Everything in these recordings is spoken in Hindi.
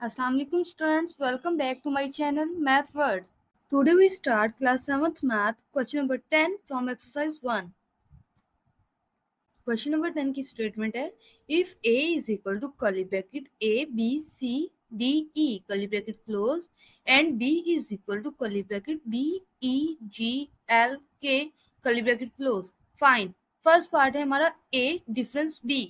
Assalamualaikum students, welcome back to my channel Math World. Today we start class 7th Math, question number 10 from exercise 1. Question number 10 की statement है if A is equal to curly bracket A, B, C, D, E curly bracket close and B is equal to curly bracket B, E, G, L, K curly bracket close. Fine. First part है हमारा A difference B.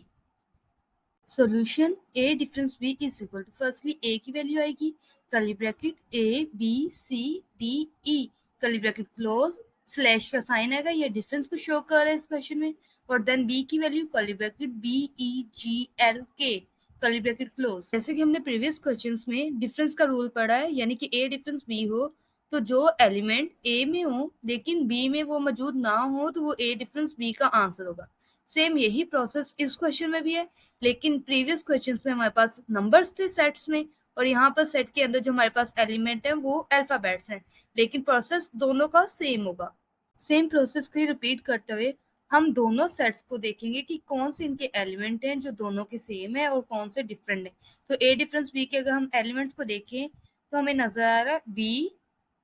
Solution A difference B is equal to firstly A की वैल्यू आएगी curly bracket A B C D E curly bracket close slash का साइन आएगा, ये डिफरेंस को शो कर रहा है इस क्वेश्चन में, और देन B की value curly bracket B E G L K curly bracket close. जैसे कि हमने प्रीवियस क्वेश्चंस में डिफरेंस का रूल पढ़ा है, यानी कि A डिफरेंस B हो तो जो एलिमेंट A में हो लेकिन B में वो मौजूद ना हो तो वो A डिफरेंस B का आंसर होगा। सेम यही प्रोसेस इस क्वेश्चन में भी है, लेकिन प्रीवियस क्वेश्चंस में हमारे पास नंबर्स थे सेट्स में, और यहाँ पर सेट के अंदर जो हमारे पास एलिमेंट है वो अल्फाबेट्स हैं, लेकिन प्रोसेस दोनों का सेम होगा। सेम प्रोसेस को ही रिपीट करते हुए हम दोनों सेट्स को देखेंगे कि कौन से इनके एलिमेंट हैं जो दोनों के सेम है और कौन से डिफरेंट है। तो ए डिफरेंस बी के अगर हम एलिमेंट्स को देखें तो हमें नजर आ रहा है बी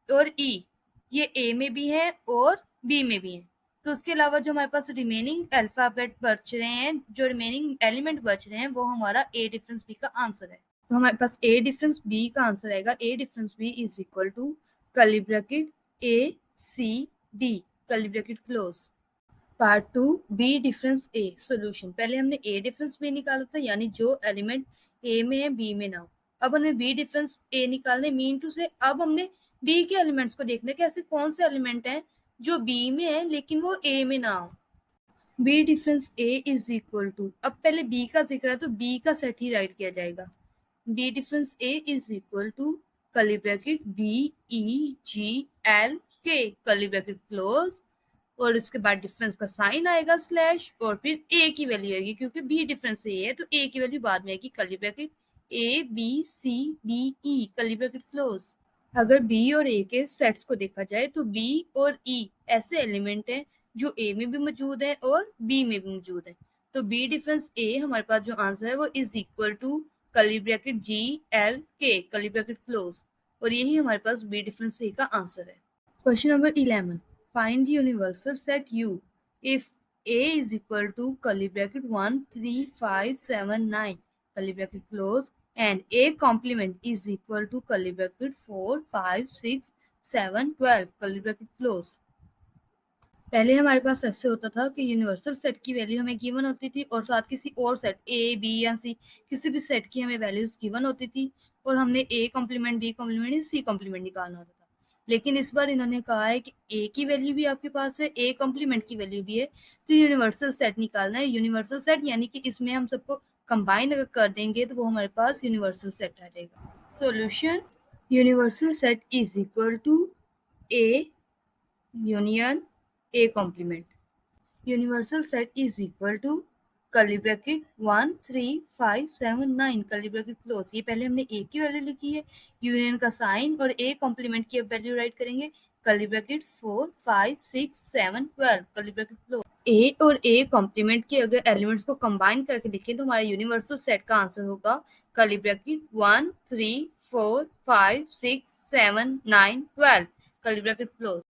और ई, ये ए में भी है और बी में भी है। तो उसके अलावा जो हमारे पास रिमेनिंग अल्फाबेट बच रहे हैं, जो रिमेनिंग एलिमेंट बच रहे हैं, वो हमारा ए डिफरेंस बी का आंसर है। तो हमारे पास ए डिफरेंस बी का आंसर आएगा A difference B is equal to curly bracket A C D curly bracket close. Part 2 B difference A solution. पहले हमने ए डिफरेंस बी निकाला था, यानी जो एलिमेंट ए में है बी में ना हो। अब हमें बी डिफरेंस ए निकालने मीन टू से अब हमने बी के एलिमेंट्स को देखना है कि ऐसे कौन से एलिमेंट हैं जो बी में है लेकिन वो ए में ना हो। B difference A is equal to, अब पहले बी का जिक्र है तो बी का सेट ही राइट किया जाएगा। B difference A is equal to curly bracket B E G L K curly bracket close, और इसके बाद डिफरेंस का साइन आएगा स्लैश, और फिर ए की वैल्यू आएगी क्योंकि बी डिफरेंस ए है तो ए की वैल्यू बाद में आएगी curly bracket A B C D E curly bracket close. अगर बी और ए के सेट्स को देखा जाए तो बी और ई ऐसे एलिमेंट हैं जो ए में भी मौजूद है और बी में भी मौजूद है। तो बी डिफरेंस ए हमारे पास जो आंसर है वो is equal to curly bracket G L K curly bracket close, और यही हमारे पास बी डिफरेंस ए का आंसर है। Question number 11, find universal set U if A is equal to curly bracket 1 3 5 7 9 curly bracket close and A complement is equal to curly bracket 4 5 6 7 12 curly bracket close। पहले हमारे पास ऐसे होता था कि यूनिवर्सल सेट की वैल्यू हमें गिवन होती थी और साथ किसी और सेट ए बी या सी किसी भी सेट की हमें वैल्यूज गिवन होती थी, और हमने ए कॉम्प्लीमेंट बी कॉम्प्लीमेंट या सी कॉम्प्लीमेंट निकालना होता था। लेकिन इस बार इन्होंने कहा है कि ए की वैल्यू भी आपके पास है, ए कॉम्प्लीमेंट की वैल्यू भी है, तो यूनिवर्सल सेट निकालना है। यूनिवर्सल सेट यानी कि इसमें हम सबको कंबाइन अगर कर देंगे तो वो हमारे पास यूनिवर्सल सेट आ जाएगा। Solution universal set is equal to A union A complement. Universal set is equal to curly bracket 1 3 5 7 9 curly bracket close. ये पहले हमने A की वैल्यू लिखी है, यूनियन का साइन और A कॉम्प्लीमेंट की अब वैल्यू राइट करेंगे curly bracket 4 5 6 7 12 curly bracket close. A और A कॉम्प्लीमेंट के अगर एलिमेंट्स को कंबाइन करके लिखें तो हमारा यूनिवर्सल सेट का आंसर होगा curly bracket 1 3 4 5 6 7 9 12 curly bracket close.